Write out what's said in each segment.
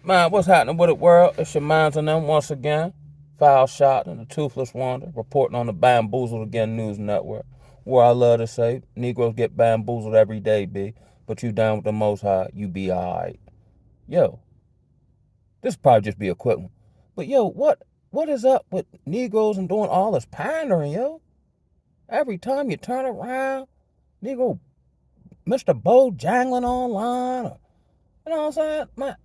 Man, what's happening with the world? It's your minds and them once again. Foul shot and the toothless wonder, reporting on the Bamboozled Again News Network, where I love to say, Negroes get bamboozled every day, B. But you down with the Most High, you be alright. Yo, this probably just be a quick one. But yo, what is up with Negroes and doing all this pandering, yo? Every time you turn around, Negro Mr. Bojangling online, or, you know what I'm saying? Man,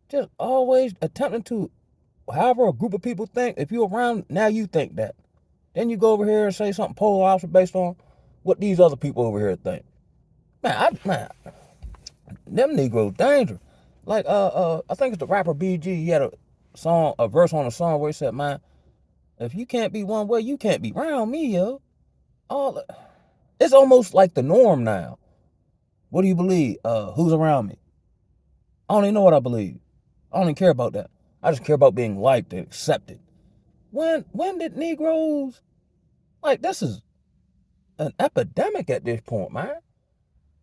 just always attempting to, however a group of people think, if you're around, now you think that. Then you go over here and say something polar opposite based on what these other people over here think. Man, them Negroes dangerous. Like, I think it's the rapper BG. He had a verse on a song where he said, "Man, if you can't be one way, you can't be around me, yo." All it's almost like the norm now. What do you believe? Who's around me? I don't even know what I believe. I don't even care about that. I just care about being liked and accepted. When did Negroes, like, this is an epidemic at this point, man.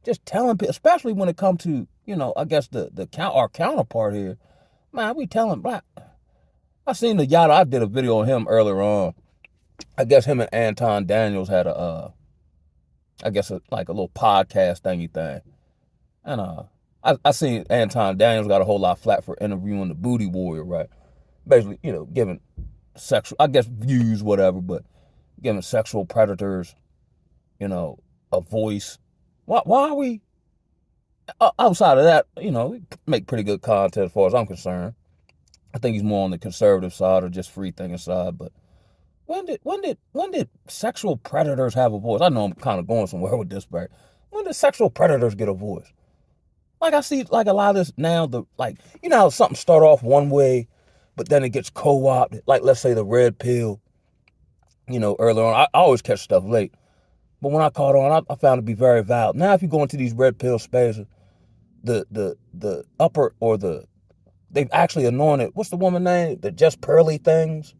Just telling people, especially when it comes to, I guess our counterpart here, man, we telling black. I seen the Yada. I did a video on him earlier on. I guess him and Anton Daniels had like a little podcast thingy thing. And I seen Anton Daniels got a whole lot of flack for interviewing the Booty Warrior, right? Basically, giving sexual, I guess, views, whatever, but giving sexual predators, a voice. Why are we, outside of that, we make pretty good content as far as I'm concerned. I think he's more on the conservative side or just free thinking side, but when did sexual predators have a voice? I know I'm kind of going somewhere with this, but when did sexual predators get a voice? Like, I see, like, a lot of this now, how something start off one way, but then it gets co-opted. Like, let's say the red pill, earlier on. I always catch stuff late. But when I caught on, I found it to be very valid. Now, if you go into these red pill spaces, the upper, or they've actually anointed, what's the woman name? The Just Pearly things?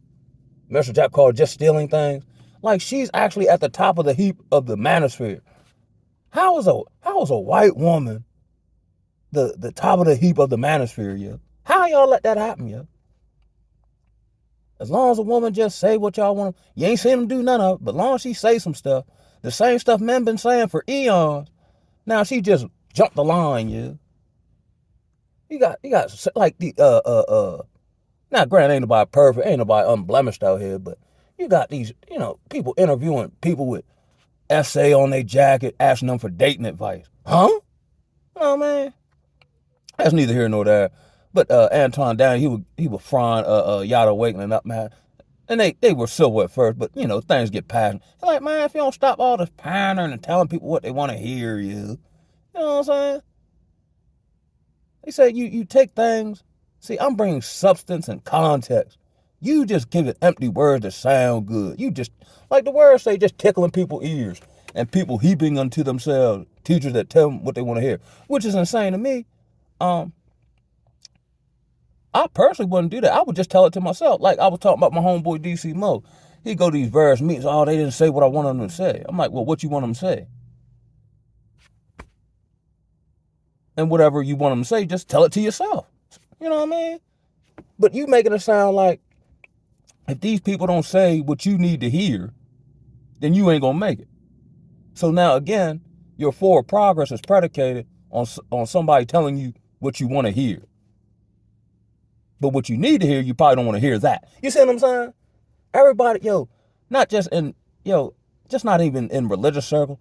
Mr. Jack called Just Stealing Things. Like, she's actually at the top of the heap of the manosphere. How is a white woman the top of the heap of the manosphere, yeah? How y'all let that happen, yeah? As long as a woman just say what y'all want, you ain't seen them do none of it, but as long as she say some stuff, the same stuff men been saying for eons, now she just jumped the line, yeah? You got like now granted, ain't nobody perfect, ain't nobody unblemished out here, but you got these, people interviewing people with essay on their jacket, asking them for dating advice. Huh? Oh, man. That's neither here nor there. But Anton Daniel, he was frying Yada Awakening up, man. And they were civil at first, but, things get passionate. They're like, man, if you don't stop all this pandering and telling people what they want to hear, you know what I'm saying? They say you take things. See, I'm bringing substance and context. You just give it empty words that sound good. You just, like the words say, just tickling people's ears. And people heaping unto themselves teachers that tell them what they want to hear, which is insane to me. I personally wouldn't do that. I would just tell it to myself. Like I was talking about my homeboy DC Mo. He go to these various meetings. Oh, they didn't say what I wanted them to say. I'm like, well, what you want them to say? And whatever you want them to say, just tell it to yourself. You know what I mean? But you making it sound like if these people don't say what you need to hear, then you ain't gonna make it. So now again, your forward progress is predicated on somebody telling you what you want to hear. But what you need to hear, you probably don't want to hear that. You see what I'm saying? Everybody, not just just not even in religious circles,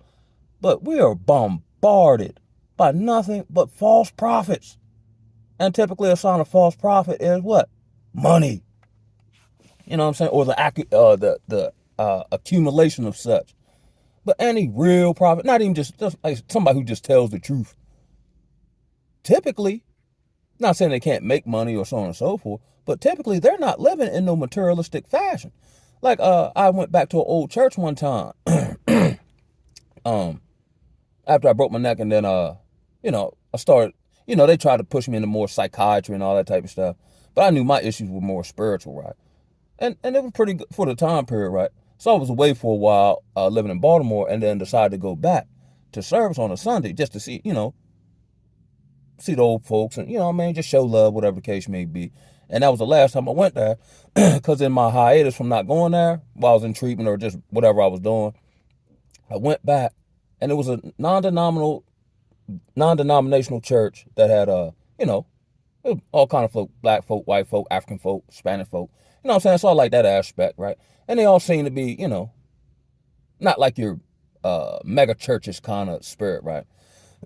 but we are bombarded by nothing but false prophets. And typically a sign of false prophet is what? Money. You know what I'm saying? Or the accumulation of such. But any real prophet, not even just like somebody who just tells the truth, typically, not saying they can't make money or so on and so forth, but typically they're not living in no materialistic fashion. Like I went back to an old church one time, after I broke my neck, and then I started, they tried to push me into more psychiatry and all that type of stuff. But I knew my issues were more spiritual, right? And it was pretty good for the time period, right? So I was away for a while, living in Baltimore, and then decided to go back to service on a Sunday just to see, see the old folks, and you know what I mean, just show love, whatever the case may be. And that was the last time I went there, because in my hiatus from not going there, while I was in treatment or just whatever I was doing, I went back, and it was a non-denominational church that had you know, all kind of folk, black folk, white folk, African folk, Spanish folk. You know what I'm saying? It's all like that aspect, right? And they all seem to be, you know, not like your mega churches kind of spirit, right?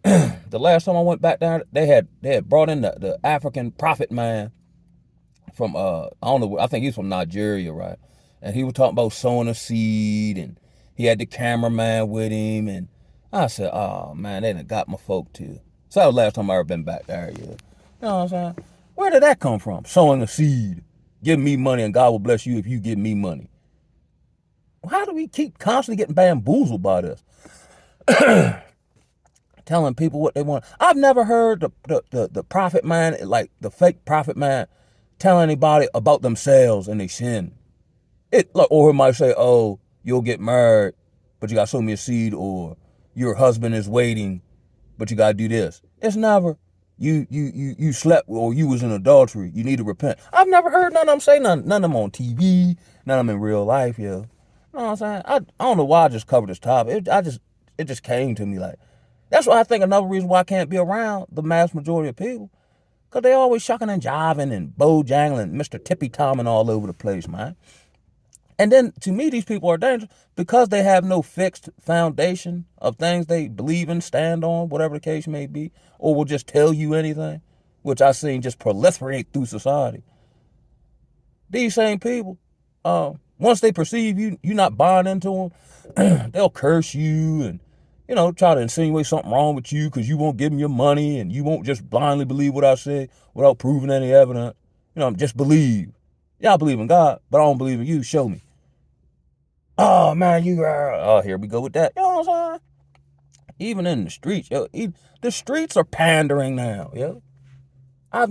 The last time I went back down, they had brought in the African prophet man from I don't know, I think he's from Nigeria, right? And he was talking about sowing a seed, and he had the cameraman with him, and I said, oh man, they done got my folk too. So that was the last time I ever been back there. Yeah. You know what I'm saying? Where did that come from? Sowing a seed, give me money, and God will bless you if you give me money. How do we keep constantly getting bamboozled by this? Telling people what they want. I've never heard the prophet man, like the fake prophet man, tell anybody about themselves and they sin. Or he might say, oh, you'll get married, but you gotta sow me a seed, or your husband is waiting, but you gotta do this. It's never you slept or you was in adultery. You need to repent. I've never heard none of them say none of them on TV, none of them in real life, yo. You know what I'm saying? I don't know why I just covered this topic. It just came to me like. That's why I think another reason why I can't be around the mass majority of people. Because they always shucking and jiving and bojangling, Mr. Tippy Tomming all over the place, man. And then, to me, these people are dangerous because they have no fixed foundation of things they believe in, stand on, whatever the case may be, or will just tell you anything, which I've seen just proliferate through society. These same people, once they perceive you not buying into them, they'll curse you and, you know, try to insinuate something wrong with you because you won't give them your money, and you won't just blindly believe what I say without proving any evidence. You know, just believe. Yeah, I believe in God, but I don't believe in you. Show me. Oh, man, here we go with that. You know what I'm saying? Even in the streets, yo, the streets are pandering now, yo. I've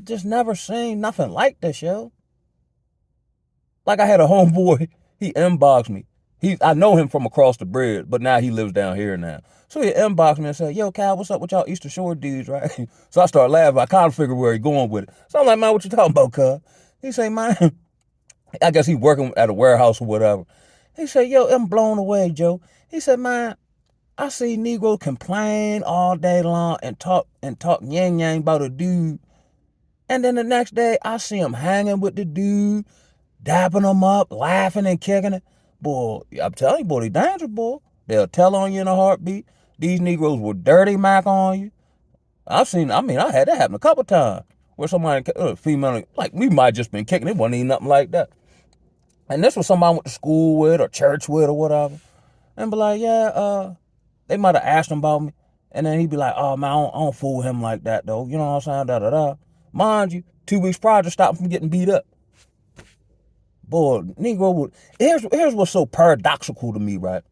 just never seen nothing like this, yo. Like I had a homeboy, he inboxed me. I know him from across the bridge, but now he lives down here now. So he inboxed me and said, yo, Cal, what's up with y'all Eastern Shore dudes, right? So I started laughing. I kind of figured where he going with it. So I'm like, man, what you talking about, cuz? He say, man, I guess he working at a warehouse or whatever. He said, yo, I'm blown away, Joe. He said, man, I see Negroes complain all day long and talk yang yang about a dude. And then the next day, I see him hanging with the dude, dapping him up, laughing and kicking it. Boy, I'm telling you, boy, they dangerous, boy. They'll tell on you in a heartbeat. These Negroes will dirty Mac on you. I had that happen a couple times where somebody, female, like we might just been kicking. It wasn't even nothing like that. And this was somebody I went to school with or church with or whatever. And be like, yeah, they might have asked him about me. And then he'd be like, oh, man, I don't fool him like that, though. You know what I'm saying? Da-da-da. Mind you, 2 weeks prior to stop him from getting beat up. Boy, Negro would. Here's what's so paradoxical to me, right?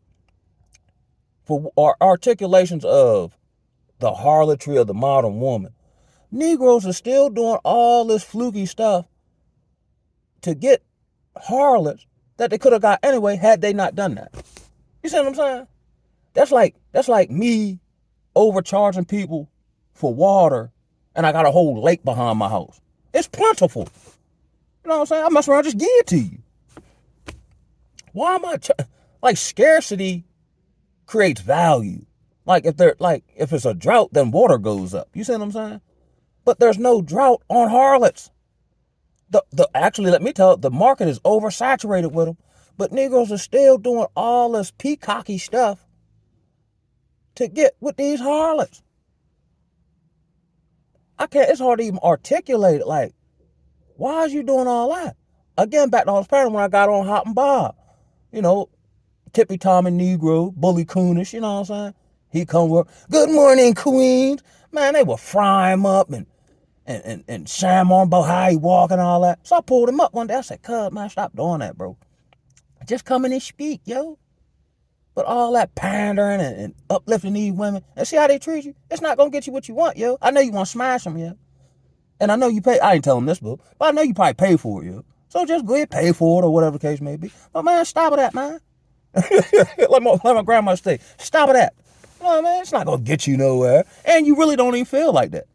For our articulations of the harlotry of the modern woman, Negroes are still doing all this fluky stuff to get harlots that they could have got anyway had they not done that. You see what I'm saying? That's like me overcharging people for water, and I got a whole lake behind my house. It's plentiful. You know what I'm saying? I mess around, just give it to you. Why am I like scarcity creates value? Like if it's a drought, then water goes up. You see what I'm saying? But there's no drought on harlots. Actually, let me tell you, the market is oversaturated with them. But Negroes are still doing all this peacocky stuff to get with these harlots. It's hard to even articulate it. Like, why is you doing all that? Again, back to all this pattern when I got on Hot and Bob. You know, Tippy Tom and Negro, Bully Coonish, you know what I'm saying? He come work, good morning, Queens. Man, they would fry him up and sham on about how he walk and all that. So I pulled him up one day. I said, cuz, man, stop doing that, bro. Just come in and speak, yo. But all that pandering and uplifting these women and see how they treat you, it's not going to get you what you want, yo. I know you want to smash them, yo. And I know you pay, I ain't telling this, but I know you probably pay for it, yo. So just go ahead, pay for it or whatever the case may be. But man, stop it that, man. Let my grandma say, stop it that. You know what I mean? It's not gonna get you nowhere. And you really don't even feel like that.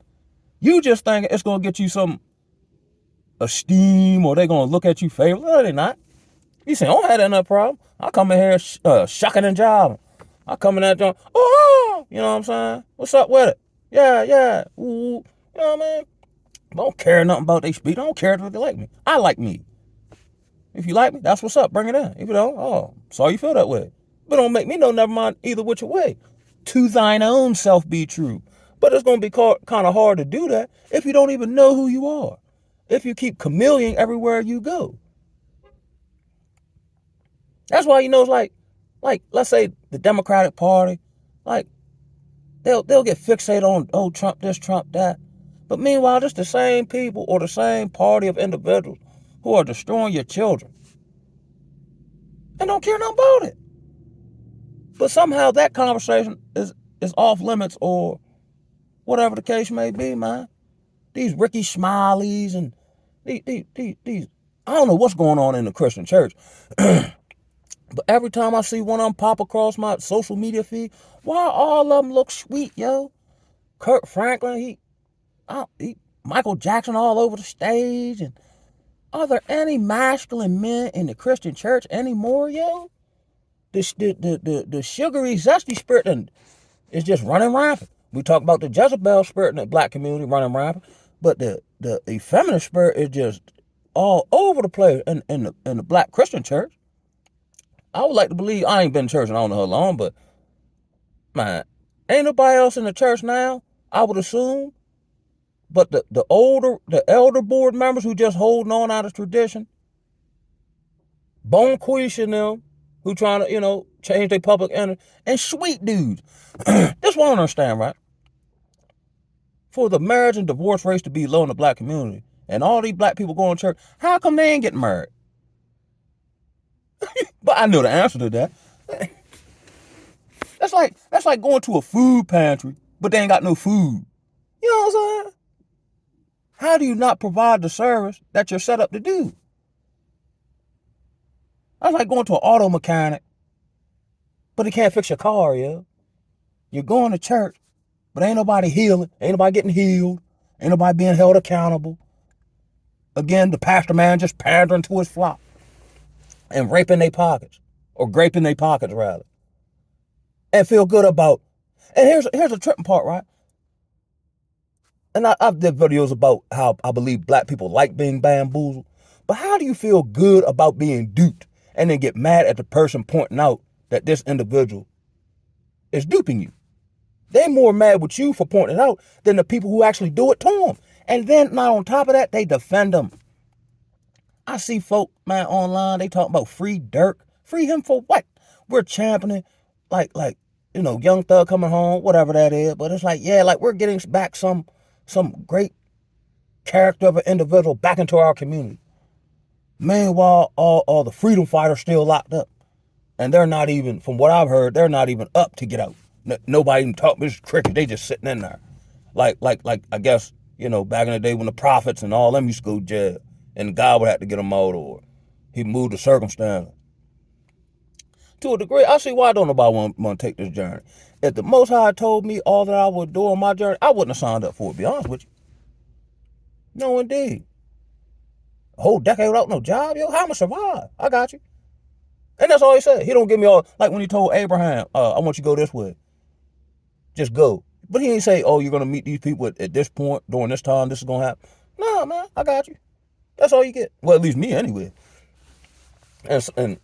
You just think it's gonna get you some esteem or they're gonna look at you favorably. No, they're not. You say, I don't have that enough problem. I come in here shucking and jiving. I come in that joint, oh, you know what I'm saying? What's up with it? Yeah, yeah. Ooh, you know what I mean? I don't care nothing about they speak. I don't care if they like me. I like me. If you like me, that's what's up. Bring it in. If you don't, oh, sorry you feel that way. But don't make me know, never mind either which way. To thine own self be true. But it's going to be kind of hard to do that if you don't even know who you are. If you keep chameleoning everywhere you go. That's why, it's like let's say the Democratic Party, like they'll get fixated on, oh, Trump this, Trump that. But meanwhile, just the same people or the same party of individuals who are destroying your children and don't care nothing about it. But somehow that conversation is off limits or whatever the case may be, man. These Ricky Smileys and these I don't know what's going on in the Christian church. But every time I see one of them pop across my social media feed, why all of them look sweet, yo? Kurt Franklin, Michael Jackson all over the stage. And are there any masculine men in the Christian church anymore, yo? The sugary, zesty spirit is just running rampant. We talk about the Jezebel spirit in the black community running rampant, but the effeminate spirit is just all over the place in the black Christian church. I would like to believe, I ain't been in church in I don't know how long, but man, ain't nobody else in the church now, I would assume. But the elder board members who just holding on out of tradition, Bone Quisha and them, who trying to, change their public image, and sweet dudes. This one I don't understand, right? For the marriage and divorce rates to be low in the black community, and all these black people going to church, how come they ain't getting married? But I know the answer to that. That's like going to a food pantry, but they ain't got no food. You know what I'm saying? How do you not provide the service that you're set up to do? That's like going to an auto mechanic, but he can't fix your car, yo. You're going to church, but ain't nobody healing, ain't nobody getting healed, ain't nobody being held accountable. Again, the pastor man just pandering to his flock and raping their pockets, or graping their pockets rather, and feel good about. And here's a tripping part, right? And I've did videos about how I believe black people like being bamboozled, but how do you feel good about being duped and then get mad at the person pointing out that this individual is duping you? They're more mad with you for pointing it out than the people who actually do it to them. And then, not on top of that, they defend them. I see folk, man, online, they talking about free Dirk. Free him for what? We're championing, like Young Thug coming home, whatever that is. But it's like, yeah, like we're getting back some great character of an individual back into our community. Meanwhile, all the freedom fighters still locked up. And they're not even, from what I've heard, they're not even up to get out. Nobody even talking. This cricket, they just sitting in there. Like I guess, back in the day when the prophets and all them used to go to jail and God would have to get them out, or he moved the circumstance. To a degree, I see why don't nobody want to take this journey. If the Most High told me all that I would do on my journey, I wouldn't have signed up for it, to be honest with you. No, indeed. A whole decade without no job, yo, how am I going to survive? I got you. And that's all he said. He don't give me all, like when he told Abraham, I want you to go this way. Just go. But he ain't say, oh, you're going to meet these people at this point, during this time, this is going to happen. No, man, I got you. That's all you get. Well, at least me anyway. And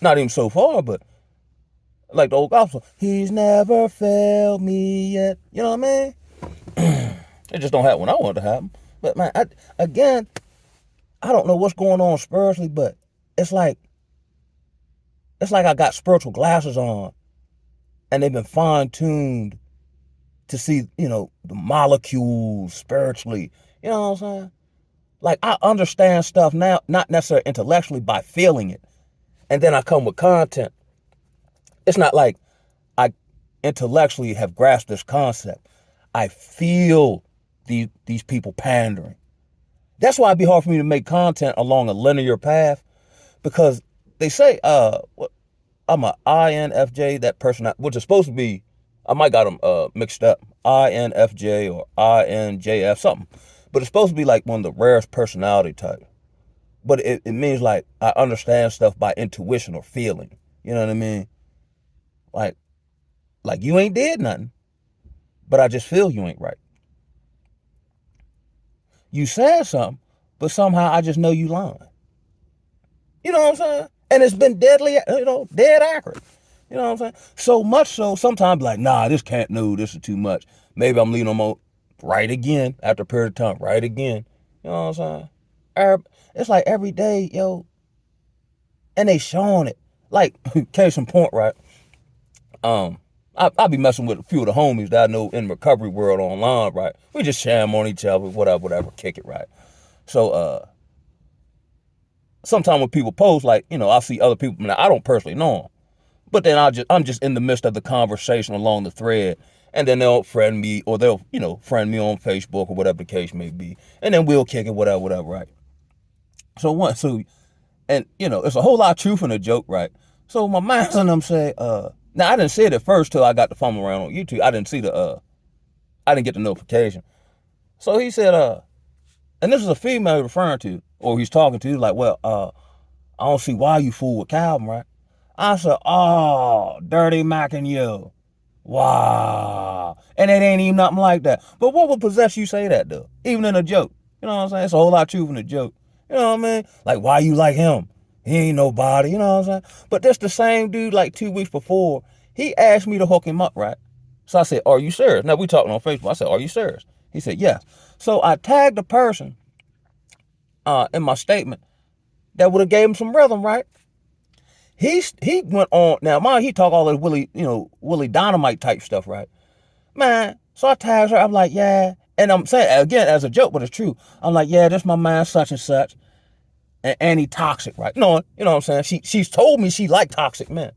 not even so far, but like the old gospel, he's never failed me yet. You know what I mean? It just don't happen when I want it to happen. But man, I don't know what's going on spiritually, but it's like I got spiritual glasses on and they've been fine-tuned to see, the molecules spiritually. You know what I'm saying? Like I understand stuff now, not necessarily intellectually by feeling it. And then I come with content. It's not like I intellectually have grasped this concept. I feel these people pandering. That's why it'd be hard for me to make content along a linear path, because they say I'm a INFJ, that person, which is supposed to be I might got them mixed up. INFJ or INJF, something. But it's supposed to be like one of the rarest personality types. But it means like I understand stuff by intuition or feeling. You know what I mean? Like you ain't did nothing, but I just feel you ain't right. You said something, but somehow I just know you lying. You know what I'm saying? And it's been deadly, dead accurate. You know what I'm saying? So much so, sometimes like, nah, this can't, no, this is too much. Maybe I'm leaning on right again after a period of time, right again. You know what I'm saying? It's like every day, and they showing it. Like, case in point, right? I be messing with a few of the homies that I know in the recovery world online, right? We just sham on each other, whatever, kick it, right? So, sometimes when people post, like, I see other people, now I don't personally know them, but then I'm just in the midst of the conversation along the thread, and then they'll friend me, or they'll, friend me on Facebook or whatever the case may be, and then we'll kick it, whatever, right? And it's a whole lot of truth in a joke, right? So my man's and them say, now I didn't see it at first till I got to fumble around on YouTube. I didn't get the notification. So he said, and this is a female he's referring to, or he's talking to, like, well, I don't see why you fool with Calvin, right? I said, oh, dirty Mac and you. Wow. And it ain't even nothing like that. But what would possess you say that, though? Even in a joke. You know what I'm saying? It's a whole lot of truth in a joke. You know what I mean? Like, why you like him? He ain't nobody. You know what I'm saying? But this the same dude, like 2 weeks before, he asked me to hook him up, right? So I said, are you serious? Now, we talking on Facebook. I said, are you serious? He said, yes. So I tagged the person in my statement that would have gave him some rhythm, right? He went on, now mind he talk all this Willie Dynamite type stuff, right? Man, so I tagged her, I'm like, yeah. And I'm saying, again, as a joke, but it's true. I'm like, yeah, this my man such and such. And he toxic, right? No, you know what I'm saying? She's told me she like toxic men.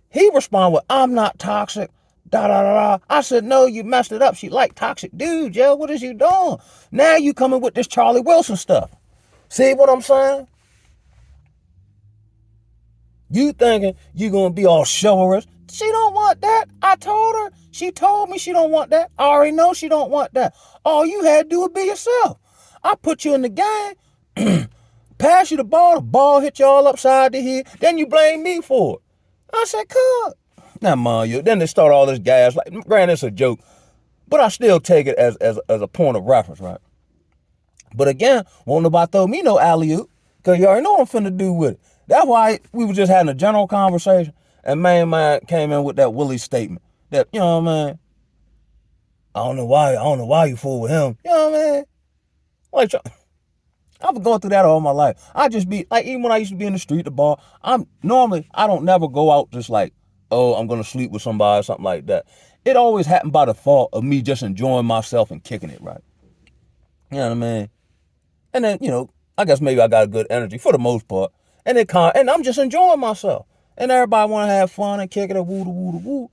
He responded with, I'm not toxic. Da da da da. I said, no, you messed it up. She like toxic. Dude, yo, what is you doing? Now you coming with this Charlie Wilson stuff. See what I'm saying? You thinking you gonna be all chivalrous. She don't want that. I told her. She told me she don't want that. I already know she don't want that. All you had to do was be yourself. I put you in the game, pass you the ball hit you all upside the head, then you blame me for it. I said, cool. Now, mind you, then they start all this gas. Like, granted, it's a joke, but I still take it as a point of reference, right? But again, won't nobody throw me no alley-oop, because you already know what I'm finna do with it. That's why we were just having a general conversation, and man came in with that Willie statement. That, you know what I mean? I don't know why you fool with him. You know what I mean? Like, I've been going through that all my life. I just be, like, even when I used to be in the street, the bar, I don't never go out just like, oh, I'm gonna sleep with somebody or something like that. It always happened by default of me just enjoying myself and kicking it, right? You know what I mean? And then, I guess maybe I got a good energy for the most part. And I'm just enjoying myself. And everybody want to have fun and kick it and woo.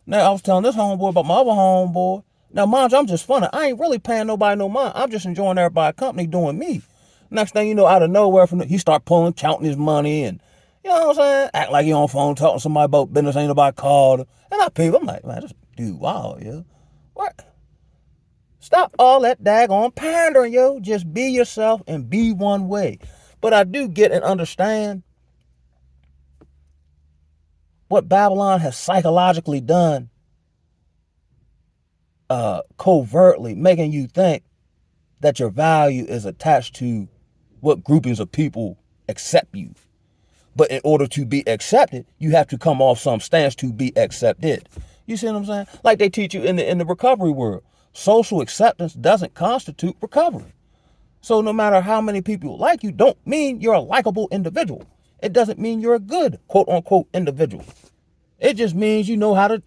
Now, I was telling this homeboy about my other homeboy. Now, mind you, I'm just funny. I ain't really paying nobody no mind. I'm just enjoying everybody's company doing me. Next thing you know, out of nowhere, he start counting his money and, you know what I'm saying? Act like he on the phone talking to somebody about business, ain't nobody called. And I'm like, man, this dude, wow, yo. What? Stop all that daggone pandering, yo. Just be yourself and be one way. But I do get and understand what Babylon has psychologically done, covertly, making you think that your value is attached to what groupings of people accept you. But in order to be accepted, you have to come off some stance to be accepted. You see what I'm saying? Like they teach you in the recovery world. Social acceptance doesn't constitute recovery. So no matter how many people like you, don't mean you're a likable individual. It doesn't mean you're a good, quote unquote, individual. It just means you know how to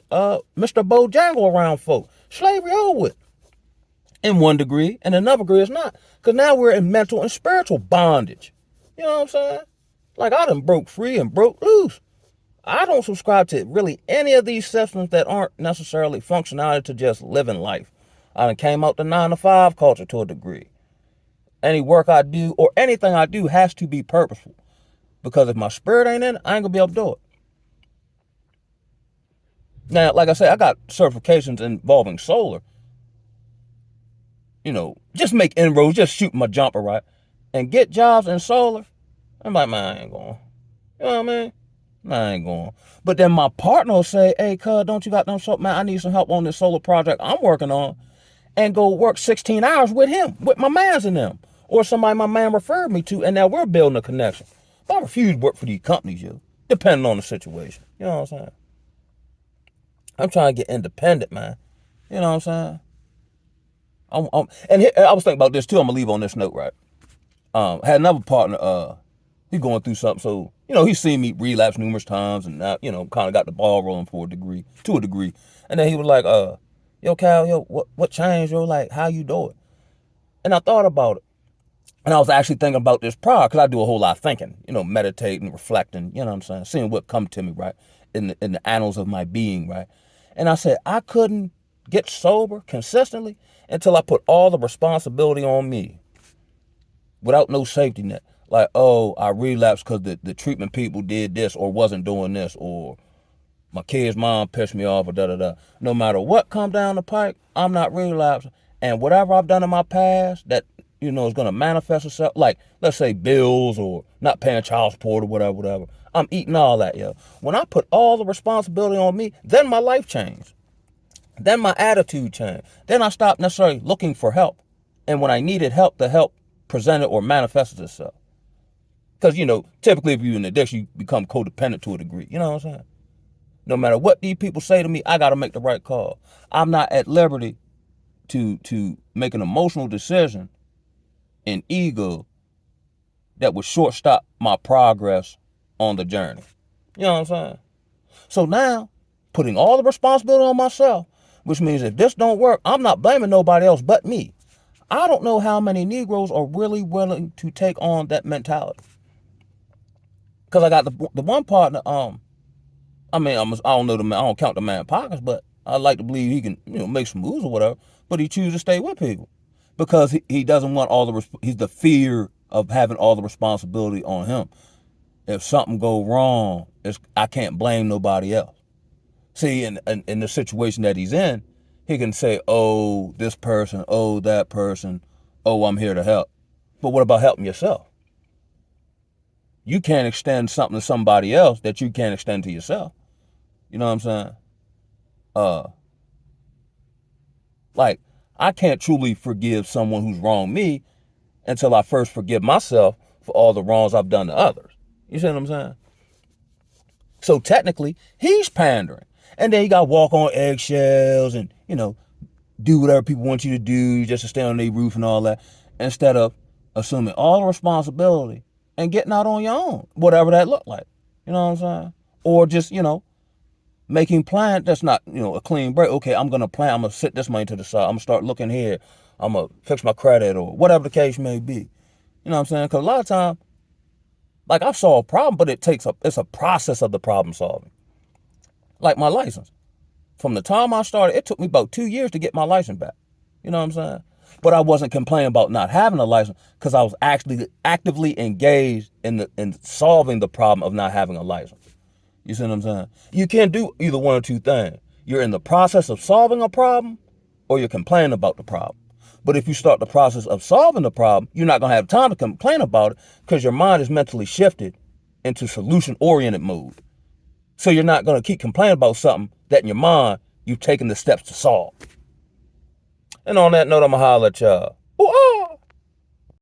Mr. Bojangle around folk. Slavery over with. In one degree, and another degree is not. Because now we're in mental and spiritual bondage. You know what I'm saying? Like I done broke free and broke loose. I don't subscribe to really any of these systems that aren't necessarily functionality to just living life. I done came out the 9-to-5 culture to a degree. Any work I do or anything I do has to be purposeful. Because if my spirit ain't in it, I ain't gonna be able to do it. Now, like I said, I got certifications involving solar. Just make inroads, just shoot my jumper, right? And get jobs in solar. I'm like, man, I ain't going. You know what I mean? Nah, I ain't going. But then my partner will say, hey, cuz, don't you got no help, man? I need some help on this solar project I'm working on. And go work 16 hours with him, with my mans and them. Or somebody my man referred me to, and now we're building a connection. But I refuse to work for these companies, depending on the situation. You know what I'm saying? I'm trying to get independent, man. You know what I'm saying? I was thinking about this too. I'm gonna leave on this note, right? Had another partner. He going through something, so he's seen me relapse numerous times, and now kind of got the ball rolling to a degree. And then he was like, yo, Cal, yo, what changed, yo? Like, how you do it? And I thought about it, and I was actually thinking about this prior, because I do a whole lot of thinking, meditating, reflecting, you know what I'm saying, seeing what come to me, right, in the annals of my being, right. And I said I couldn't get sober consistently until I put all the responsibility on me, without no safety net. Like, oh, I relapsed because the treatment people did this or wasn't doing this, or my kid's mom pissed me off, or da-da-da. No matter what come down the pike, I'm not relapsing. And whatever I've done in my past that, is going to manifest itself, like, let's say bills or not paying child support or whatever, I'm eating all that, yo. When I put all the responsibility on me, then my life changed. Then my attitude changed. Then I stopped necessarily looking for help. And when I needed help, the help presented or manifested itself. Because, typically if you're in addiction, you become codependent to a degree. You know what I'm saying? No matter what these people say to me, I got to make the right call. I'm not at liberty to make an emotional decision in ego that would shortstop my progress on the journey. You know what I'm saying? So now, putting all the responsibility on myself, which means if this don't work, I'm not blaming nobody else but me. I don't know how many Negroes are really willing to take on that mentality. Because I got the one partner, I don't know the man, I don't count the man pockets, but I like to believe he can, make some moves or whatever, but he chooses to stay with people. Because he doesn't want he's the fear of having all the responsibility on him. If something go wrong, I can't blame nobody else. See, in the situation that he's in, he can say, oh, this person, oh, that person, oh, I'm here to help. But what about helping yourself? You can't extend something to somebody else that you can't extend to yourself. You know what I'm saying? Like, I can't truly forgive someone who's wronged me until I first forgive myself for all the wrongs I've done to others. You see what I'm saying? So technically, he's pandering. And then you got to walk on eggshells and, do whatever people want you to do just to stay on their roof and all that, instead of assuming all the responsibility and getting out on your own, whatever that looked like. You know what I'm saying? Or just, making plan that's not, a clean break. Okay, I'm going to sit this money to the side. I'm going to start looking here. I'm going to fix my credit or whatever the case may be. You know what I'm saying? Because a lot of time, like, I've solved a problem, but it's a process of the problem solving. Like my license. From the time I started, it took me about 2 years to get my license back. You know what I'm saying? But I wasn't complaining about not having a license because I was actually actively engaged in solving the problem of not having a license. You see what I'm saying? You can't do either one or two things. You're in the process of solving a problem or you're complaining about the problem. But if you start the process of solving the problem, you're not going to have time to complain about it because your mind is mentally shifted into solution-oriented mode. So you're not going to keep complaining about something that in your mind you've taken the steps to solve. And on that note, I'm going to holler at y'all. Ooh, oh.